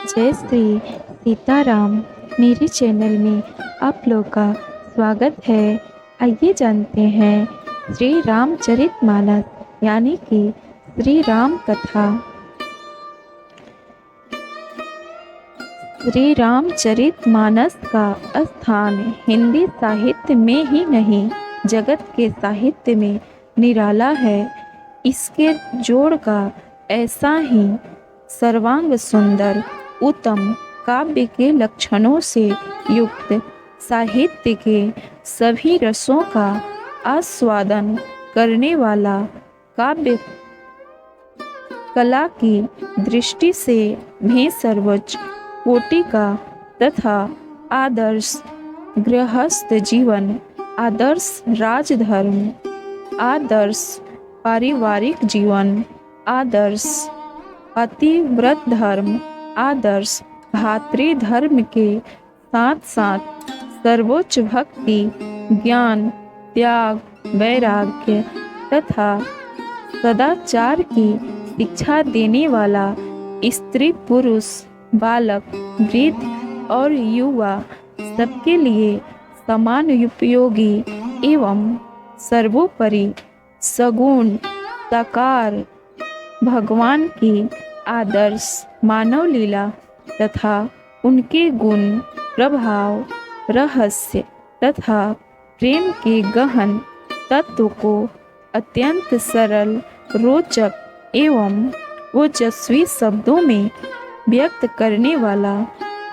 जय श्री सीताराम। मेरे चैनल में आप लोग का स्वागत है। आइए जानते हैं श्री रामचरितमानस यानी कि श्री राम कथा। श्री रामचरितमानस का स्थान हिंदी साहित्य में ही नहीं, जगत के साहित्य में निराला है। इसके जोड़ का ऐसा ही सर्वांग सुंदर उत्तम काव्य के लक्षणों से युक्त, साहित्य के सभी रसों का आस्वादन करने वाला, काव्य कला की दृष्टि से भी सर्वोच्च कोटि का तथा आदर्श गृहस्थ जीवन, आदर्श राजधर्म, आदर्श पारिवारिक जीवन, आदर्श पतिव्रत धर्म, आदर्श भातृधर्म के साथ साथ सर्वोच्च भक्ति, ज्ञान, त्याग, वैराग्य तथा सदाचार की शिक्षा देने वाला, स्त्री पुरुष, बालक, वृद्ध और युवा सबके लिए समान उपयोगी एवं सर्वोपरि सगुण साकार भगवान की आदर्श मानव लीला तथा उनके गुण, प्रभाव, रहस्य तथा प्रेम के गहन तत्व को अत्यंत सरल, रोचक एवं ओजस्वी शब्दों में व्यक्त करने वाला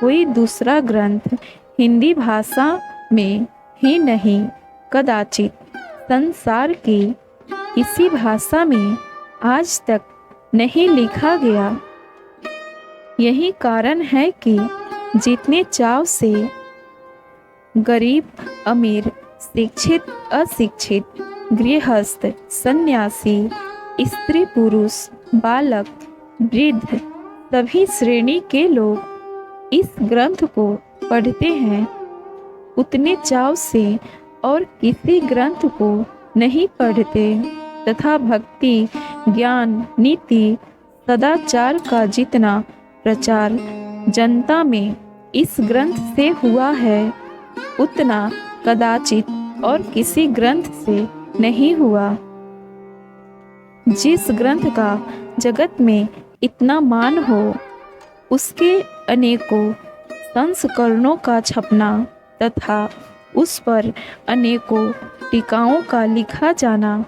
कोई दूसरा ग्रंथ हिंदी भाषा में ही नहीं, कदाचित संसार की किसी भाषा में आज तक नहीं लिखा गया। यही कारण है कि जितने चाव से गरीब अमीर, शिक्षित अशिक्षित, गृहस्थ सन्यासी, स्त्री पुरुष, बालक, वृद्ध सभी श्रेणी के लोग इस ग्रंथ को पढ़ते हैं, उतने चाव से और किसी ग्रंथ को नहीं पढ़ते तथा भक्ति, ज्ञान, नीति, सदाचार का जितना प्रचार जनता में इस ग्रंथ से हुआ है, उतना कदाचित और किसी ग्रंथ से नहीं हुआ। जिस ग्रंथ का जगत में इतना मान हो, उसके अनेकों संस्करणों का छपना तथा उस पर अनेकों टीकाओं का लिखा जाना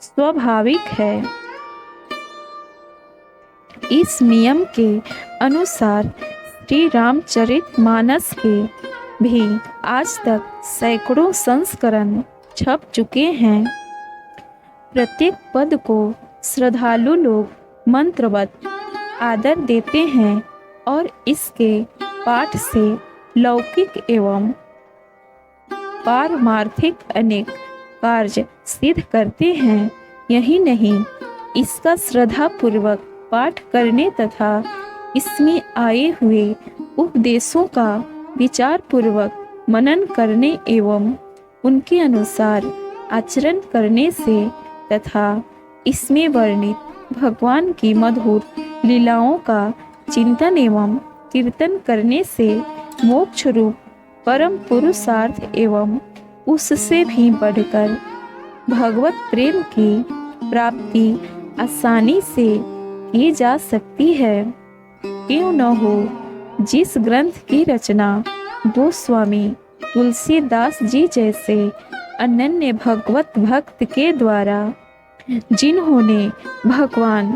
स्वाभाविक है। इस नियम के अनुसार श्री रामचरितमानस के भी आज तक सैकड़ों संस्करण छप चुके हैं। प्रत्येक पद को श्रद्धालु लोग मंत्रवत आदर देते हैं और इसके पाठ से लौकिक एवं पारमार्थिक अनेक कार्य सिद्ध करते हैं। यही नहीं, इसका श्रद्धा पूर्वक पाठ करने तथा इसमें आए हुए उपदेशों का विचार पूर्वक मनन करने एवं उनके अनुसार आचरण करने से तथा इसमें वर्णित भगवान की मधुर लीलाओं का चिंतन एवं कीर्तन करने से मोक्ष रूप परम पुरुषार्थ एवं उससे भी बढ़कर भगवत प्रेम की प्राप्ति आसानी से की जा सकती है। क्यों न हो, जिस ग्रंथ की रचना गोस्वामी तुलसीदास जी जैसे अनन्य भगवत भक्त के द्वारा, जिन्होंने भगवान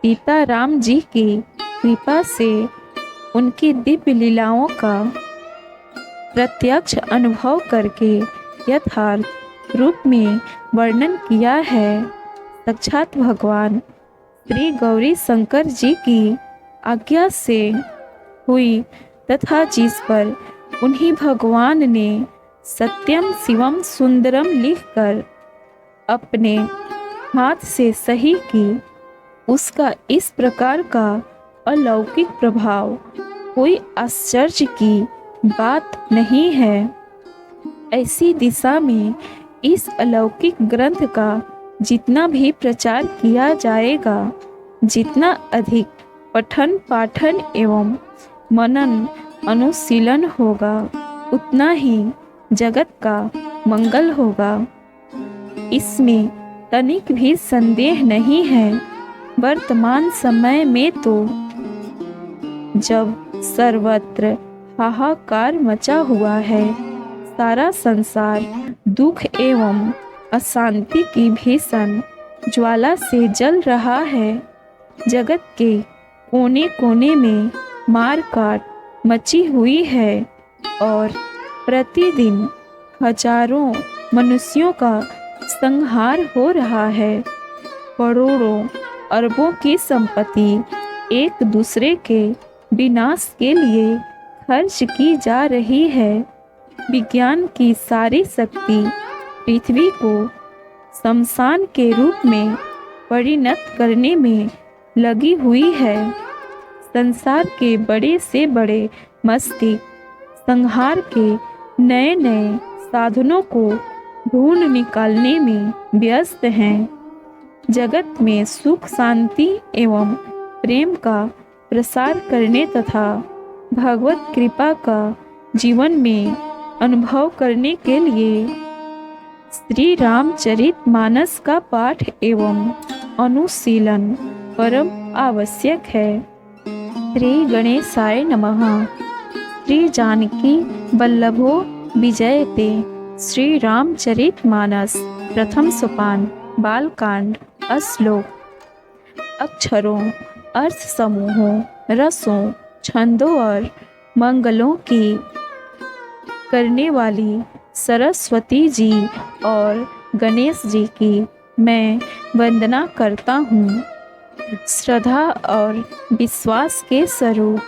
सीताराम जी की कृपा से उनकी दिव्य लीलाओं का प्रत्यक्ष अनुभव करके यथार्थ रूप में वर्णन किया है, साक्षात भगवान श्री गौरी शंकर जी की आज्ञा से हुई तथा जिस पर उन्हीं भगवान ने सत्यम शिवम सुंदरम लिखकर अपने हाथ से सही की, उसका इस प्रकार का अलौकिक प्रभाव कोई आश्चर्य की बात नहीं है। ऐसी दिशा में इस अलौकिक ग्रंथ का जितना भी प्रचार किया जाएगा, जितना अधिक पठन पाठन एवं मनन अनुशीलन होगा, उतना ही जगत का मंगल होगा। इसमें तनिक भी संदेह नहीं है। वर्तमान समय में तो जब सर्वत्र हाहाकार मचा हुआ है, सारा संसार दुख एवं अशांति की भीषण ज्वाला से जल रहा है, जगत के कोने कोने में मार काट मची हुई है और प्रतिदिन हजारों मनुष्यों का संहार हो रहा है, करोड़ों अरबों की संपत्ति एक दूसरे के विनाश के लिए खर्च की जा रही है, विज्ञान की सारी शक्ति पृथ्वी को शमशान के रूप में परिणत करने में लगी हुई है। संसार के बड़े से बड़े मस्तिष्क संहार के नए नए साधनों को ढूंढ निकालने में व्यस्त हैं। जगत में सुख शांति एवं प्रेम का प्रसार करने तथा भगवत कृपा का जीवन में अनुभव करने के लिए श्री रामचरितमानस का पाठ एवं अनुशीलन परम आवश्यक है। श्री गणेशाय नमः। श्री जानकी वल्लभो विजयते। श्री रामचरितमानस प्रथम सोपान बालकांड। श्लोक। अक्षरों, अर्थ समूहों, रसों, छंदों और मंगलों की करने वाली सरस्वती जी और गणेश जी की मैं वंदना करता हूँ। श्रद्धा और विश्वास के स्वरूप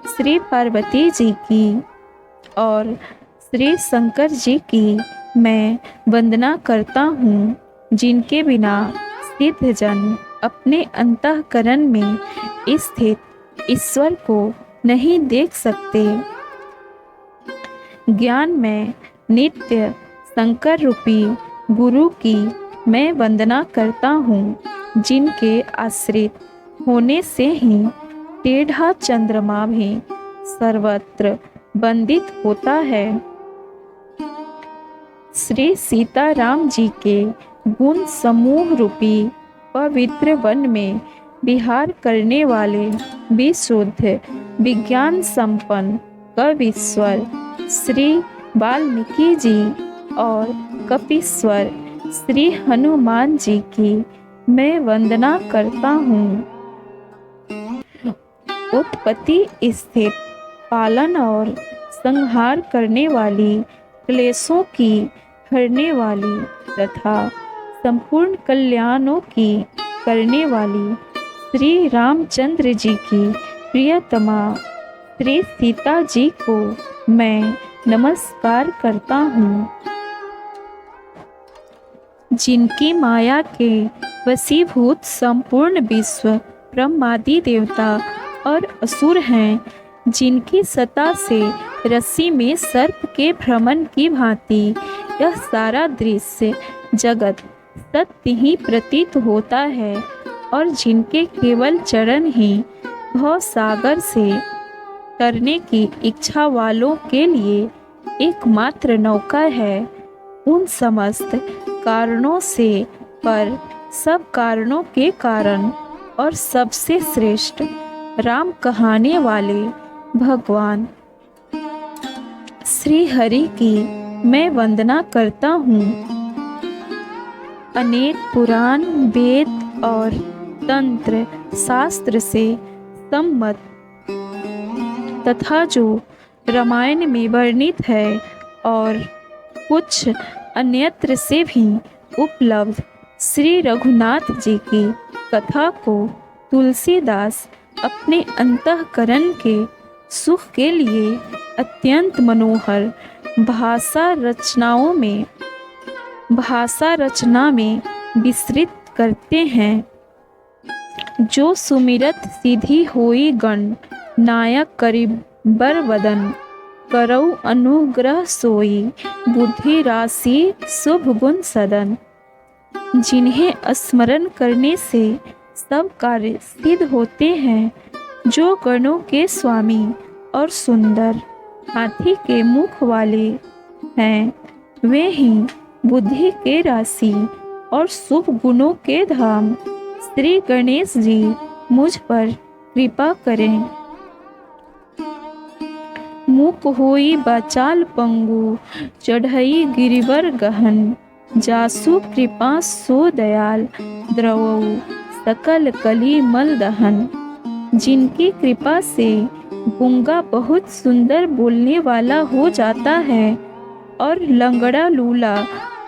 श्री पार्वती जी की और श्री शंकर जी की मैं वंदना करता हूँ, जिनके बिना सिद्ध जन अपने अंतःकरण में स्थित ईश्वर को नहीं देख सकते। ज्ञान में नित्य शंकर रूपी गुरु की मैं वंदना करता हूँ, जिनके आश्रित होने से ही टेढ़ा चंद्रमा भी सर्वत्र वंदित होता है। श्री सीताराम जी के गुण समूह रूपी पवित्र वन में विहार करने वाले विशुद्ध विज्ञान संपन्न कवीश्वर श्री वाल्मीकि जी और कपीश्वर श्री हनुमान जी की मैं वंदना करता हूँ। उत्पत्ति स्थित पालन और संहार करने वाली, क्लेशों की हरने वाली तथा संपूर्ण कल्याणों की करने वाली श्री रामचंद्र जी की प्रियतमा श्री सीता जी को मैं नमस्कार करता हूँ, जिनकी माया के वशीभूत संपूर्ण विश्व ब्रह्मादि देवता और असुर हैं, जिनकी सत्ता से रस्सी में सर्प के भ्रमण की भांति यह सारा दृश्य जगत सत्य ही प्रतीत होता है और जिनके केवल चरण ही भव सागर से तरने की इच्छा वालों के लिए एकमात्र नौका है। उन समस्त कारणों से पर सब कारणों के कारण और सबसे श्रेष्ठ राम कहाने वाले भगवान श्री हरि की मैं वंदना करता हूँ। अनेक पुराण, वेद और तंत्र शास्त्र से सम्मत तथा जो रामायण में वर्णित है और कुछ अन्यत्र से भी उपलब्ध श्री रघुनाथ जी की कथा को तुलसीदास अपने अंतःकरण के सुख के लिए अत्यंत मनोहर भाषा रचना में विस्तृत करते हैं। जो सुमिरत सीधी होई गण नायक करीबर वदन, करऊ अनुग्रह सोई बुद्धि राशि शुभ गुण सदन। जिन्हें स्मरण करने से सब कार्य सिद्ध होते हैं, जो गणों के स्वामी और सुंदर हाथी के मुख वाले हैं, वे ही बुद्धि के राशि और शुभ गुणों के धाम। श्री गणेश जी मुझ पर कृपा करें। मुख होई बाचाल पंगु, चढ़ई गिरिवर गहन, जासु कृपा सो दयाल, द्रवऊ सकल कली मल दहन। जिनकी कृपा से गूंगा बहुत सुंदर बोलने वाला हो जाता है और लंगड़ा लूला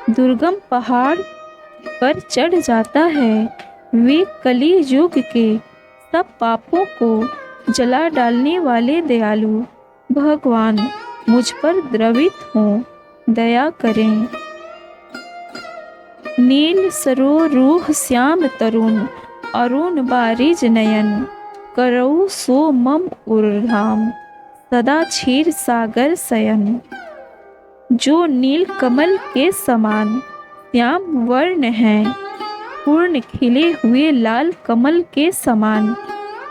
दुर्गम पहाड़ पर चढ़ जाता है, वे कली युग के सब पापों को जला डालने वाले दयालु भगवान मुझ पर द्रवित हों, दया करें। नील सरो रूह श्याम तरुण, अरुण बारिज नयन, करऊ सो मम उर्धाम, सदा क्षीर सागर शयन। जो नील कमल के समान श्याम वर्ण हैं, पूर्ण खिले हुए लाल कमल के समान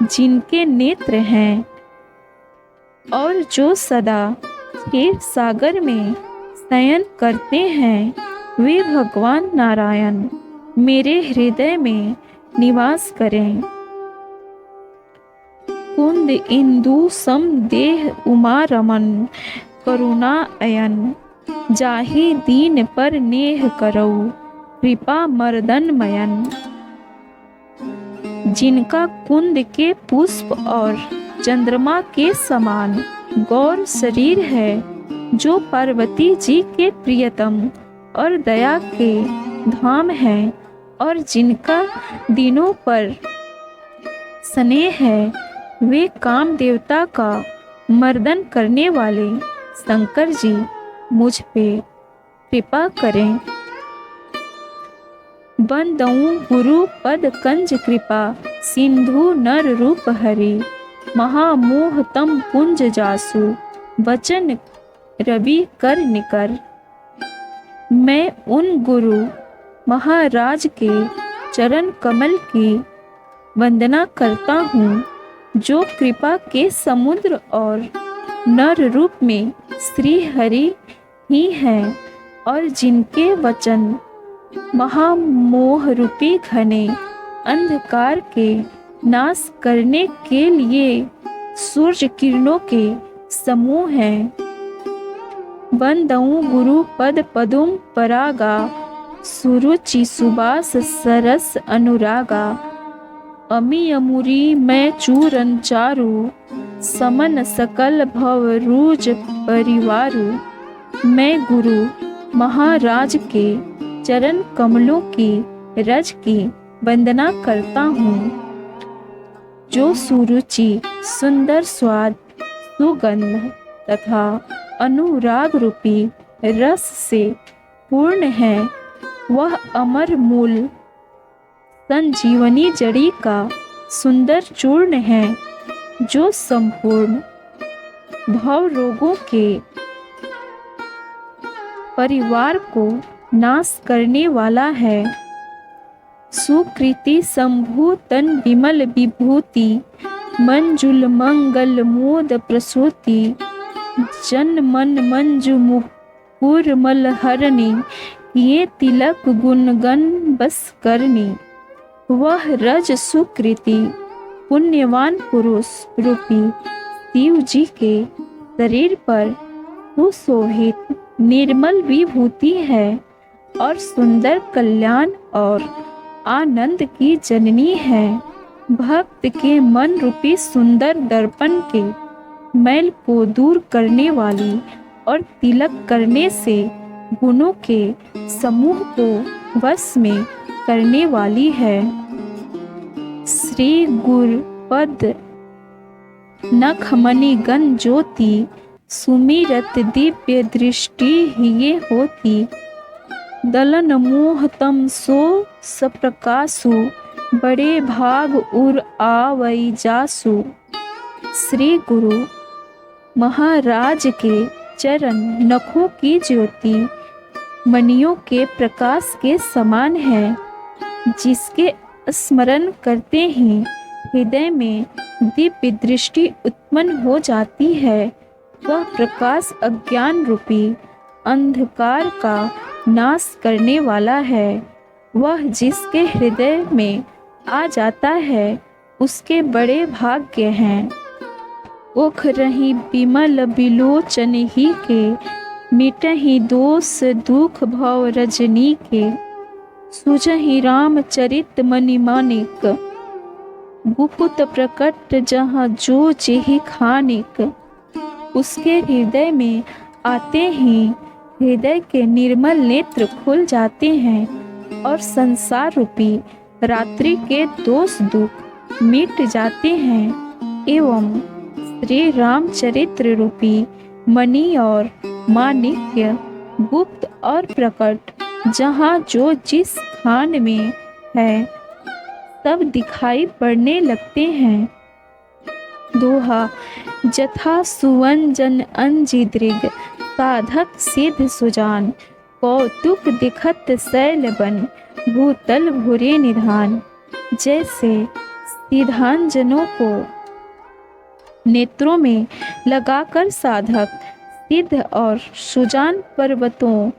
जिनके नेत्र हैं, और जो सदा क्षीर सागर में शयन करते हैं, वे भगवान नारायण मेरे हृदय में निवास करें। कुंद इंदु सम देह उमा रमन, करुणा अयन, जाहि दीन पर नेह करऊ, कृपा मर्दन मयन। जिनका कुंद के पुष्प और चंद्रमा के समान गौर शरीर है, जो पार्वती जी के प्रियतम और दया के धाम है, और जिनका दिनों पर स्नेह है, वे काम देवता का मर्दन करने वाले शंकर जी मुझ पे कृपा करें। बंदऊ गुरु पद कंज कृपा, सिंधु नर रूप हरि, महामोह तम पुंज जासु, वचन रवि कर निकर। मैं उन गुरु महाराज के चरण कमल की वंदना करता हूँ, जो कृपा के समुद्र और नर रूप में श्री हरि ही हैं, और जिनके वचन महामोह रूपी घने अंधकार के नाश करने के लिए सूर्य किरणों के समूह हैं। वंदऊ गुरु पद पदुम परागा, सुरुचि सुबास सरस अनुरागा। अमी अमुरी मैं चूरन चारु, समन सकल भव रूज परिवारु। मैं गुरु महाराज के चरण कमलों की रज की वंदना करता हूँ, जो सुरुचि सुंदर स्वाद सुगंध तथा अनुराग रूपी रस से पूर्ण है। वह अमर मूल संजीवनी जड़ी का सुंदर चूर्ण है, जो संपूर्ण भव रोगों के परिवार को नाश करने वाला है। सुकृति शंभु तन विमल विभूति, मंजुल मंगल मोद प्रसूति। जन मन मंजु मुकुर मलहरणी, ये तिलक गुणगन बस करनी। वह रज सुकृति पुण्यवान पुरुष रूपी शिव जी के शरीर पर सुशोभित निर्मल विभूति है, और सुंदर कल्याण और आनंद की जननी है। भक्त के मन रूपी सुंदर दर्पण के मैल को दूर करने वाली और तिलक करने से गुणों के समूह को वश में करने वाली है। श्री गुरु पद नखमणि गण ज्योति, सुमिरत दिव्य दृष्टि हिये होती। दलन मोह तम सो सप्रकाशु, बड़े भाग उर आवै जासु। श्री गुरु महाराज के चरण नखों की ज्योति मणियों के प्रकाश के समान है, जिसके स्मरण करते ही हृदय में दिव्य दृष्टि उत्पन्न हो जाती है। वह प्रकाश अज्ञान रूपी अंधकार का नाश करने वाला है। वह जिसके हृदय में आ जाता है उसके बड़े भाग्य हैं। ओख रही बिमल बिलोचन ही के, मिटहि दोष दुख भव रजनी के। सुझहि रामचरित मनि मानिक, गुप्त प्रकट जहाँ जो जेहि खानिक। उसके हृदय में आते ही हृदय के निर्मल नेत्र खुल जाते हैं और संसार रूपी रात्रि के दोष दुख मिट जाते हैं एवं श्री रामचरित्र रूपी मणि और माणिक्य गुप्त और प्रकट जहाँ जो जिस खान में है सब दिखाई पड़ने लगते हैं। दोहा। जथा सुवंजन अंजि दृग, साधक सिद्ध सुजान। कौतुक दिखत शैल बन, भूतल भूरे निधान। जैसे सिद्धांजनों को नेत्रों में लगाकर साधक सिद्ध और सुजान पर्वतों,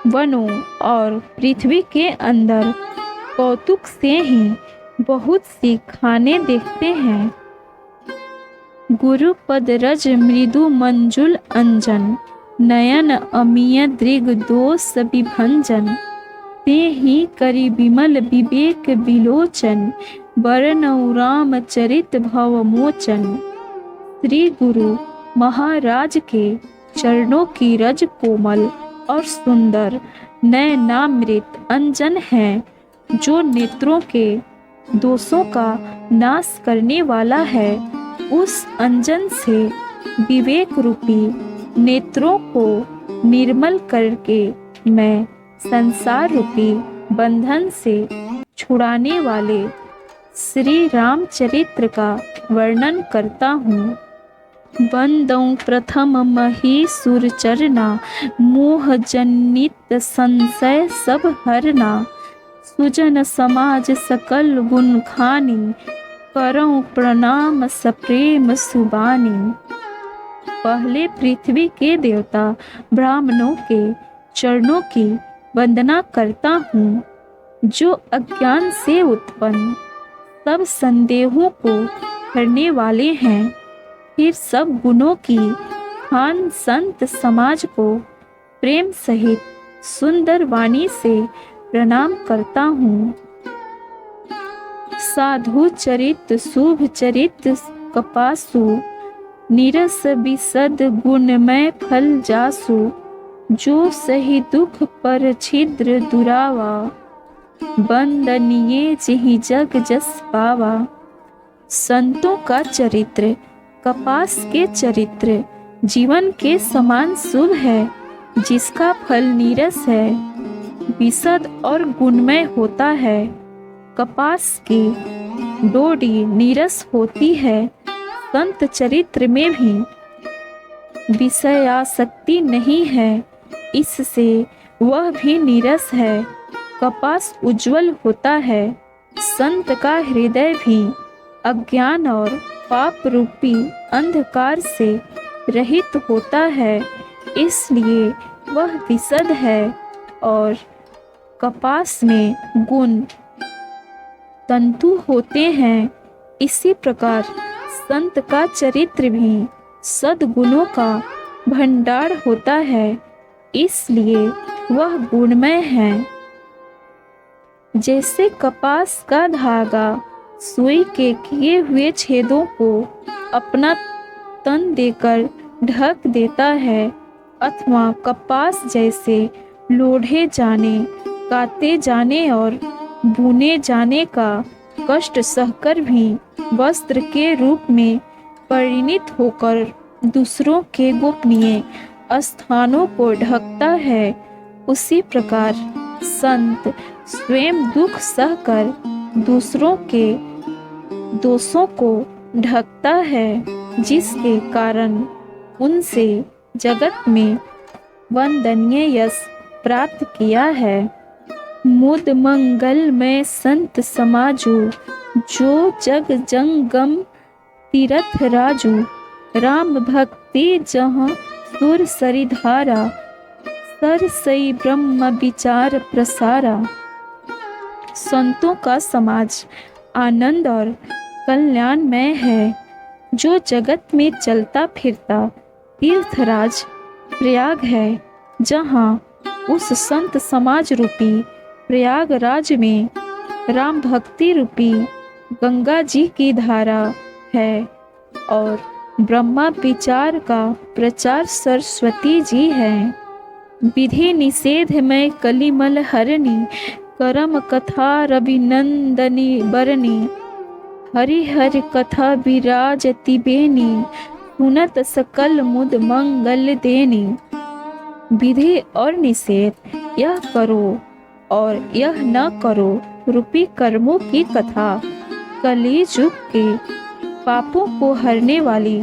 वनों और पृथ्वी के अंदर कौतुक से ही बहुत सी खाने देखते हैं। गुरु पद रज मृदु मंजुल अंजन, नयन अमीय दृग दोष विभंजन। ते ही करि विमल विवेक विलोचन, बरनउ रामचरित भव मोचन। श्री गुरु महाराज के चरणों की रज कोमल और सुंदर नयनामृत अंजन है, जो नेत्रों के दोषों का नाश करने वाला है। उस अंजन से विवेक रूपी नेत्रों को निर्मल करके मैं संसार रूपी बंधन से छुड़ाने वाले श्री रामचरित्र का वर्णन करता हूँ। बंदौ प्रथम महीसुर चरना, मोह जनित संशय सब हरना। सुजन समाज सकल गुण खानी, करऊं प्रणाम सप्रेम सुबानी। पहले पृथ्वी के देवता ब्राह्मणों के चरणों की वंदना करता हूँ, जो अज्ञान से उत्पन्न सब संदेहों को हरने वाले हैं। फिर सब गुणों की खान संत समाज को प्रेम सहित सुंदर वाणी से प्रणाम करता हूँ। साधु चरित शुभ चरित कपासु, निरस विशद गुणमय फल जासु। जो सही दुख पर छिद्र दुरावा, बंदनीय जिहि जग जस पावा। संतों का चरित्र कपास के चरित्र जीवन के समान शुभ है, जिसका फल नीरस है, विशद और गुणमय होता है। कपास की डोडी नीरस होती है। संत चरित्र में भी विषयासक्ति नहीं है, इससे वह भी नीरस है। कपास उज्जवल होता है। संत का हृदय भी अज्ञान और पाप रूपी अंधकार से रहित होता है, इसलिए वह विशद है और कपास में गुण तंतु होते हैं। इसी प्रकार संत का चरित्र भी सद्गुणों का भंडार होता है, इसलिए वह गुणमय है। जैसे कपास का धागा सुई के किए हुए छेदों को अपना तन देकर ढक देता है, अथवा कपास जैसे लोढ़े जाने, काते जाने और बुने जाने का कष्ट सहकर भी वस्त्र के रूप में परिणित होकर दूसरों के गोपनीय स्थानों को ढकता है, उसी प्रकार संत स्वयं दुख सहकर दूसरों के दोषों को ढकता है, जिसके कारण उनसे जगत में वंदनीय यश प्राप्त किया है। मुद मंगल में संत समाजु, जो जग जंगम तीरथ राजू, राम भक्ति जहाँ सुर सरिधारा, सर सई ब्रह्म विचार प्रसारा। संतों का समाज आनंद और कल्याणमय है। जो जगत में चलता फिरता तीर्थराज प्रयाग है, जहाँ उस संत समाज रूपी प्रयागराज में राम भक्ति रूपी गंगा जी की धारा है और ब्रह्मा विचार का प्रचार सरस्वती जी है। विधि निषेध में कलिमल हरणी, करम कथा रविनंदनी बरनी, हरि हरि कथा विराजति बेनी, सुनत सकल मुद मंगल देनी। विधि और निषेध, यह करो और यह न करो रूपी कर्मों की कथा कली युग के पापों को हरने वाली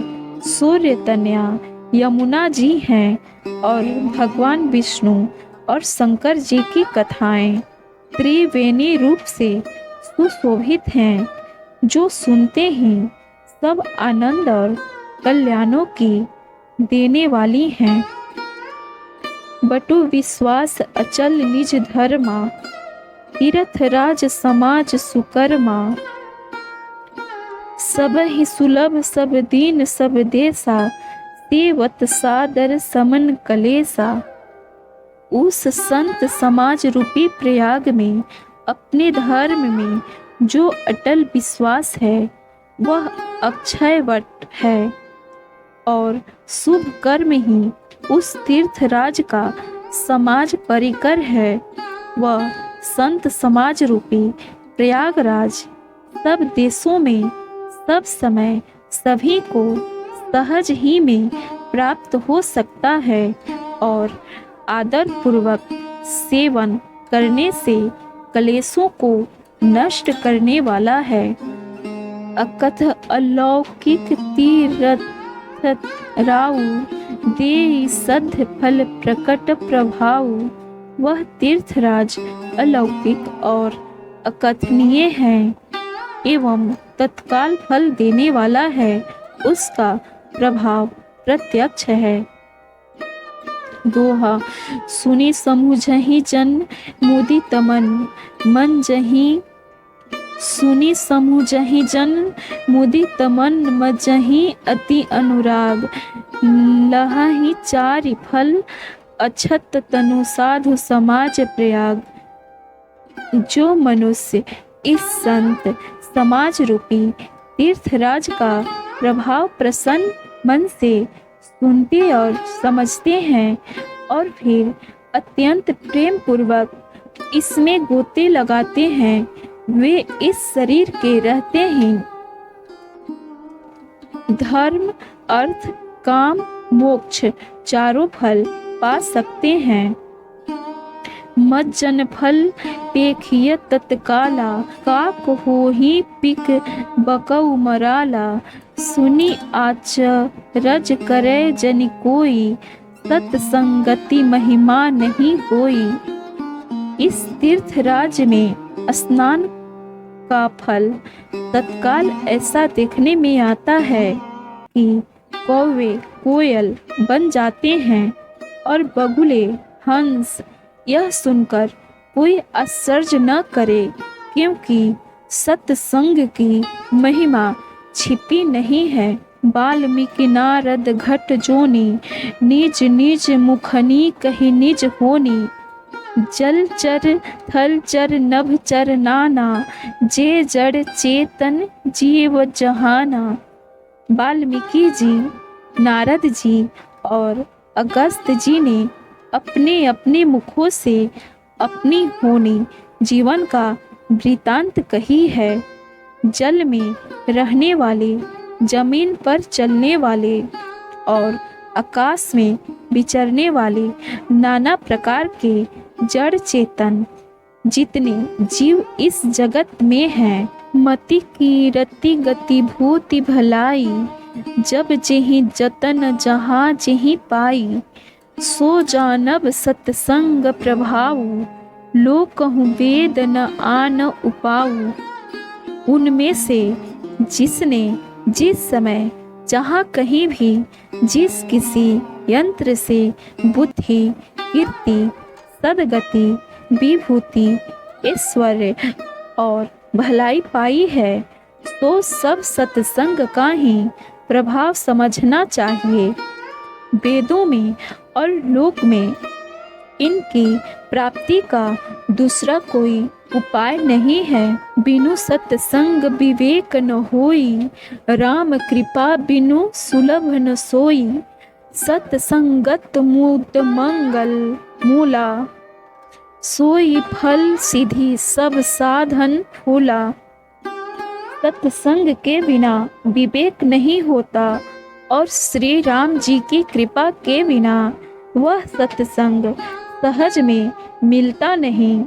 सूर्य तनया यमुना जी हैं और भगवान विष्णु और शंकर जी की कथाएं त्रिवेणी रूप से सुशोभित हैं, जो सुनते ही सब आनंद और कल्याणों की देने वाली हैं। बटु विश्वास अचल निज धर्मा, तीर्थराज समाज सुकर्मा। सब ही सुलभ सब दीन सब देसा, सेवत सादर समन कलेसा। उस संत समाज रूपी प्रयाग में अपने धर्म में जो अटल विश्वास है वह अक्षयवट है और शुभ कर्म ही उस तीर्थराज का समाज परिकर है। वह संत समाज रूपी प्रयागराज सब देशों में सब समय सभी को सहज ही में प्राप्त हो सकता है और आदर पूर्वक सेवन करने से कलेशों को नष्ट करने वाला है। अकथ अलौकिक तीर्थ राउ, दे सद्ध फल प्रकट प्रभाव। वह तीर्थराज अलौकिक और अकथनीय है एवं तत्काल फल देने वाला है, उसका प्रभाव प्रत्यक्ष है। दोहा। सुनी समूझहि जन मुदित मन, मन जहि सुनी समूझहि जन मुदित मन, मजहि अति अनुराग। लहहि चारि फल, अछत तनु साधु समाज प्रयाग। जो मनुष्य इस संत समाज रूपी तीर्थराज का प्रभाव प्रसन्न मन से सुनते और समझते हैं और फिर अत्यंत प्रेम पूर्वक इसमें गोते लगाते हैं, वे इस शरीर के रहते ही धर्म अर्थ काम मोक्ष चारों फल पा सकते हैं। मज्जन फल पेखिय तत्काला, काक होहि पिक बकऊ मराला। सुनी आचरज करे जनि कोई, सत्संगति महिमा नहीं कोई। इस तीर्थराज में स्नान का फल तत्काल ऐसा देखने में आता है कि कौवे कोयल बन जाते हैं और बगुले हंस। यह सुनकर कोई आश्चर्य न करे, क्योंकि सत्संग की महिमा छिपी नहीं है। वाल्मीकि नारद घट जोनी, निज निज मुखनी कही निज होनी। जल चर थल चर नभ चर नाना, जे जड़ चेतन जीव जहाना। वाल्मीकि जी, नारद जी और अगस्त जी ने अपने अपने मुखों से अपनी होनी जीवन का वृतांत कही है। जल में रहने वाले, जमीन पर चलने वाले और आकाश में विचरने वाले नाना प्रकार के जड़ चेतन जितने जीव इस जगत में हैं, मति की रति गति भूति भलाई। जब जेहि जतन जहाँ जेहि पाई, सो जानब सत्संग प्रभाव। लोक कहूँ वेद न आन उपाऊ। उनमें से जिसने जिस समय जहाँ कहीं भी जिस किसी यंत्र से बुद्धि, कीर्ति, सदगति, विभूति, ऐश्वर्य और भलाई पाई है, तो सब सत्संग का ही प्रभाव समझना चाहिए। वेदों में और लोक में इनकी प्राप्ति का दूसरा कोई उपाय नहीं है। बिनु सत्संग विवेक न होई, राम कृपा बिनु सुलभ न सोई। सत्संगत मूत मंगल मूला, सोई फल सिद्धि सब साधन फूला। सत्संग के बिना विवेक नहीं होता और श्री राम जी की कृपा के बिना वह सत्संग सहज में मिलता नहीं।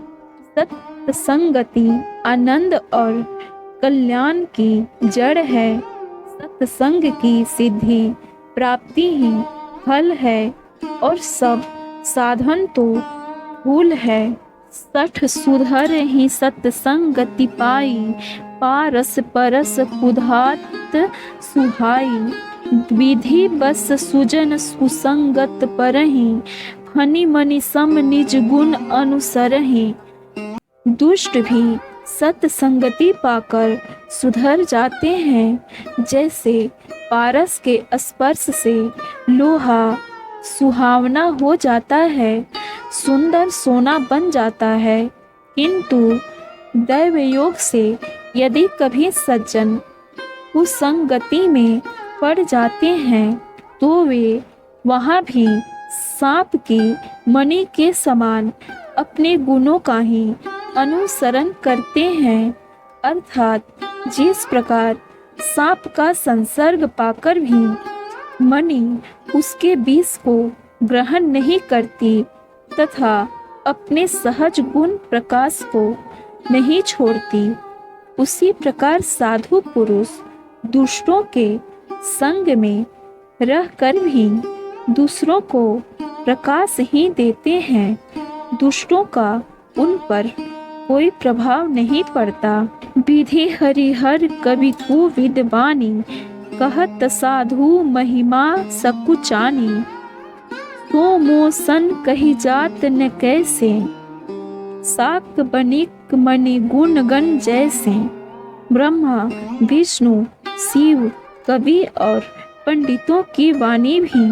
सत्संगति आनंद और कल्याण की जड़ है। सत्संग की सिद्धि प्राप्ति ही फल है और सब साधन तो फूल है। सठ सुधर ही सत्संगति पाई, पारस परस कुधात सुहाई। विधि बस सुजन सुसंगत परहि, फनि मनि सम निज गुण अनुसरहि। दुष्ट भी सत्संगति पाकर सुधर जाते हैं। जैसे पारस के स्पर्श से लोहा सुहावना हो जाता है, सुंदर सोना बन जाता है। किंतु दैव योग से यदि कभी सज्जन कुसंगति में पड़ जाते हैं, तो वे वहाँ भी सांप की मणि के समान अपने गुणों का ही अनुसरण करते हैं। अर्थात जिस प्रकार सांप का संसर्ग पाकर भी मणि उसके विष को ग्रहण नहीं करती तथा अपने सहज गुण प्रकाश को नहीं छोड़ती, उसी प्रकार साधु पुरुष दुष्टों के संग में रहकर भी दूसरों को प्रकाश ही देते हैं। दुष्टों का उन पर कोई प्रभाव नहीं पड़ता। विधि हरिहर कवि को विद्वानी, कहत साधु महिमा सकुचानी। तो मोसन कही जात न कैसे, साक बनिक मणि गुण गण जैसे। ब्रह्मा विष्णु शिव कवि और पंडितों की वाणी भी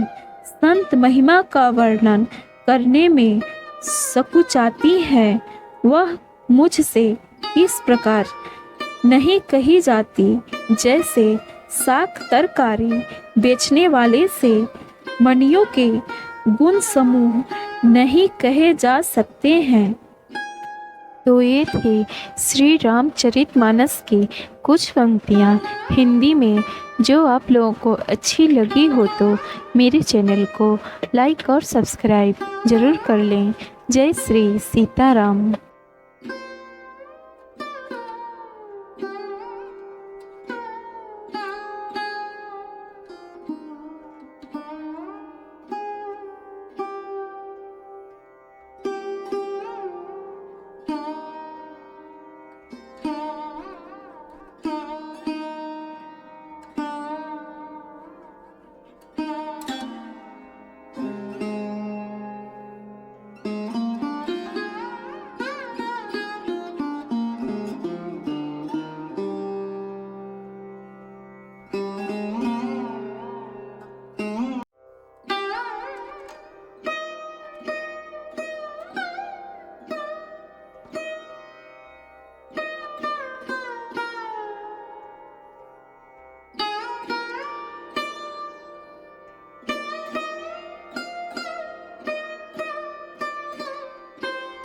संत महिमा का वर्णन करने में सकुचाती है। वह मुझसे इस प्रकार नहीं कही जाती जैसे साख तरकारी बेचने वाले से मणियों के गुण समूह नहीं कहे जा सकते हैं। तो ये थे श्री रामचरितमानस की कुछ पंक्तियाँ हिंदी में। जो आप लोगों को अच्छी लगी हो तो मेरे चैनल को लाइक और सब्सक्राइब ज़रूर कर लें। जय श्री सीताराम।